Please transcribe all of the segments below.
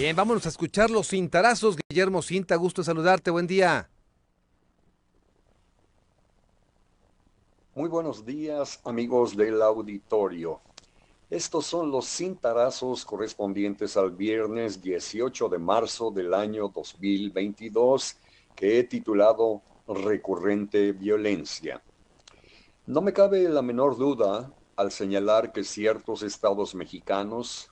Bien, vámonos a escuchar los cintarazos. Guillermo Cinta, gusto saludarte, buen día. Muy buenos días, amigos del auditorio. Estos son los cintarazos correspondientes al viernes 18 de marzo del año 2022, que he titulado Recurrente Violencia. No me cabe la menor duda al señalar que ciertos estados mexicanos,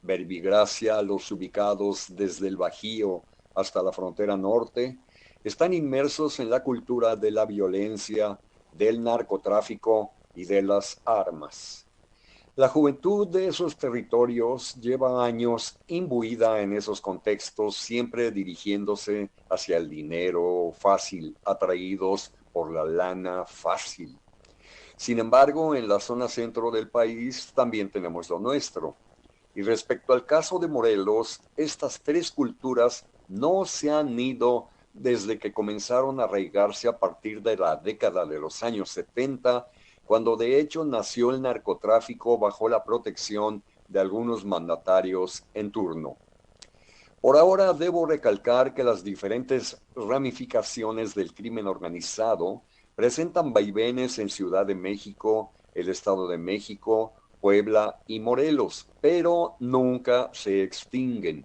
Verbigracia, los ubicados desde el Bajío hasta la frontera norte, están inmersos en la cultura de la violencia, del narcotráfico y de las armas. La juventud de esos territorios lleva años imbuida en esos contextos, siempre dirigiéndose hacia el dinero fácil, atraídos por la lana fácil. Sin embargo, en la zona centro del país también tenemos lo nuestro. Y respecto al caso de Morelos, estas tres culturas no se han ido desde que comenzaron a arraigarse a partir de la década de los años 70, cuando de hecho nació el narcotráfico bajo la protección de algunos mandatarios en turno. Por ahora debo recalcar que las diferentes ramificaciones del crimen organizado presentan vaivenes en Ciudad de México, el Estado de México, Puebla y Morelos, pero nunca se extinguen.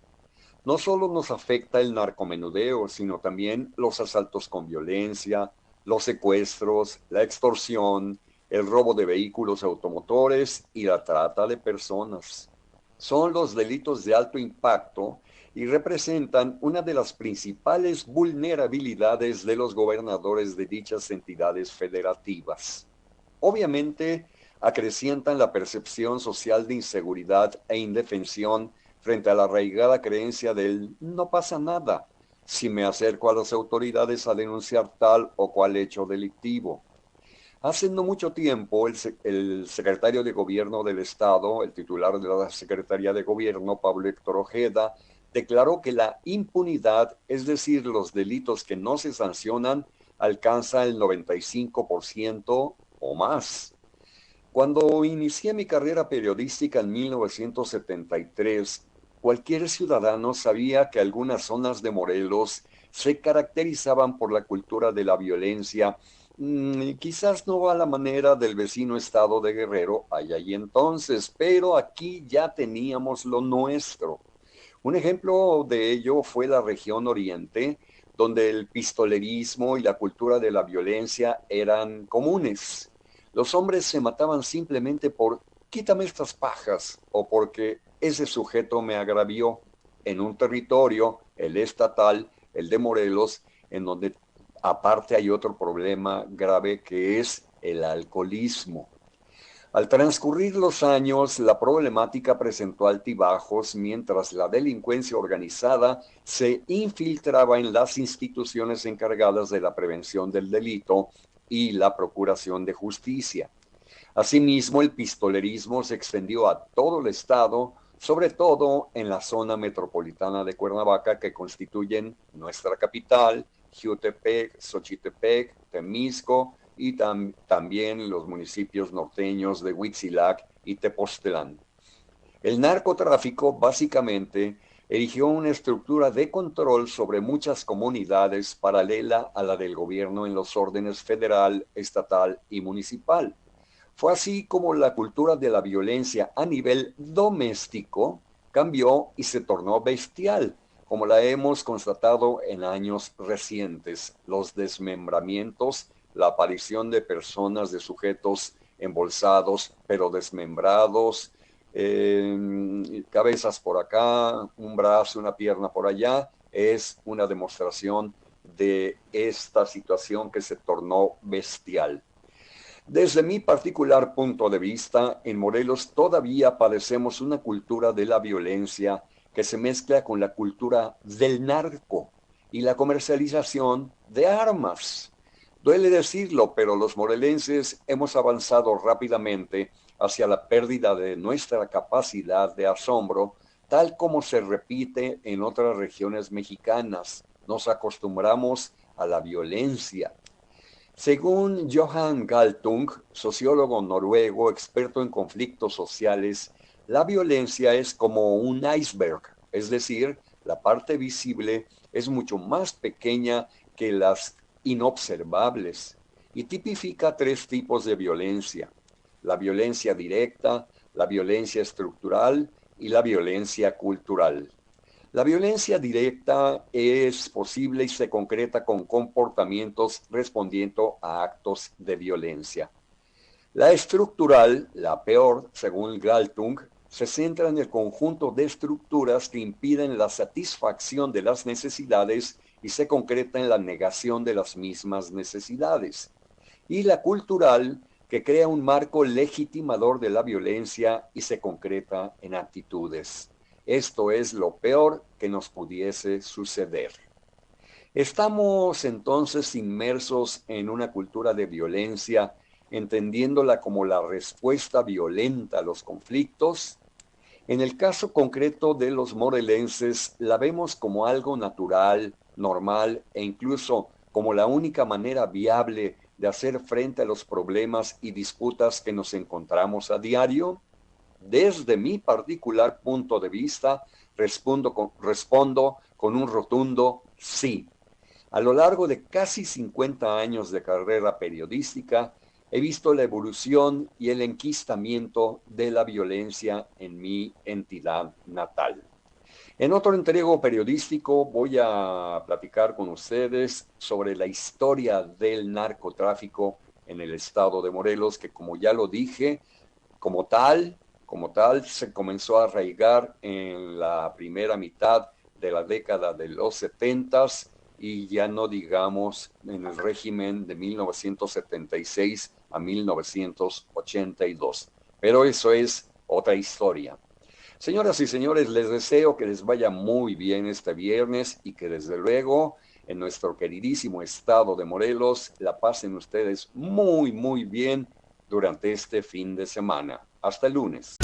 No solo nos afecta el narcomenudeo, sino también los asaltos con violencia, los secuestros, la extorsión, el robo de vehículos automotores y la trata de personas. Son los delitos de alto impacto y representan una de las principales vulnerabilidades de los gobernadores de dichas entidades federativas. Obviamente, acrecientan la percepción social de inseguridad e indefensión frente a la arraigada creencia del no pasa nada si me acerco a las autoridades a denunciar tal o cual hecho delictivo. Hace no mucho tiempo, el secretario de Gobierno del Estado, el titular de la Secretaría de Gobierno, Pablo Héctor Ojeda, declaró que la impunidad, es decir, los delitos que no se sancionan, alcanza el 95% o más. Cuando inicié mi carrera periodística en 1973, cualquier ciudadano sabía que algunas zonas de Morelos se caracterizaban por la cultura de la violencia, quizás no a la manera del vecino estado de Guerrero allá y entonces, pero aquí ya teníamos lo nuestro. Un ejemplo de ello fue la región oriente, donde el pistolerismo y la cultura de la violencia eran comunes. Los hombres se mataban simplemente por quítame estas pajas o porque ese sujeto me agravió en un territorio, el estatal, el de Morelos, en donde aparte hay otro problema grave que es el alcoholismo. Al transcurrir los años, la problemática presentó altibajos mientras la delincuencia organizada se infiltraba en las instituciones encargadas de la prevención del delito y la procuración de justicia. Asimismo, el pistolerismo se extendió a todo el estado, sobre todo en la zona metropolitana de Cuernavaca, que constituyen nuestra capital, Jiutepec, Xochitepec, Temisco y también los municipios norteños de Huitzilac y Tepoztlán. El narcotráfico básicamente erigió una estructura de control sobre muchas comunidades paralela a la del gobierno en los órdenes federal, estatal y municipal. Fue así como la cultura de la violencia a nivel doméstico cambió y se tornó bestial, como la hemos constatado en años recientes. Los desmembramientos, la aparición de personas, de sujetos embolsados pero desmembrados, cabezas por acá, un brazo, una pierna por allá, es una demostración de esta situación que se tornó bestial. Desde mi particular punto de vista, en Morelos todavía padecemos una cultura de la violencia que se mezcla con la cultura del narco y la comercialización de armas. Duele decirlo, pero los morelenses hemos avanzado rápidamente hacia la pérdida de nuestra capacidad de asombro, tal como se repite en otras regiones mexicanas. Nos acostumbramos a la violencia. Según Johan Galtung, sociólogo noruego experto en conflictos sociales, la violencia es como un iceberg, es decir, la parte visible, es mucho más pequeña que las inobservables y tipifica tres tipos de violencia: la violencia directa, la violencia estructural y la violencia cultural. La violencia directa es posible y se concreta con comportamientos respondiendo a actos de violencia. La estructural, la peor, según Galtung, se centra en el conjunto de estructuras que impiden la satisfacción de las necesidades y se concreta en la negación de las mismas necesidades. Y la cultural, que crea un marco legitimador de la violencia y se concreta en actitudes. Esto es lo peor que nos pudiese suceder. Estamos entonces inmersos en una cultura de violencia, entendiéndola como la respuesta violenta a los conflictos. En el caso concreto de los morelenses, la vemos como algo natural, normal e incluso como la única manera viable de hacer frente a los problemas y disputas que nos encontramos a diario. Desde mi particular punto de vista, respondo con un rotundo sí. A lo largo de casi 50 años de carrera periodística, he visto la evolución y el enquistamiento de la violencia en mi entidad natal. En otro entrego periodístico voy a platicar con ustedes sobre la historia del narcotráfico en el estado de Morelos, que como ya lo dije, como tal, se comenzó a arraigar en la primera mitad de la década de los 70s y ya no digamos en el régimen de 1976 a 1982. Pero eso es otra historia. Señoras y señores, les deseo que les vaya muy bien este viernes y que desde luego en nuestro queridísimo estado de Morelos la pasen ustedes muy, muy bien durante este fin de semana. Hasta el lunes.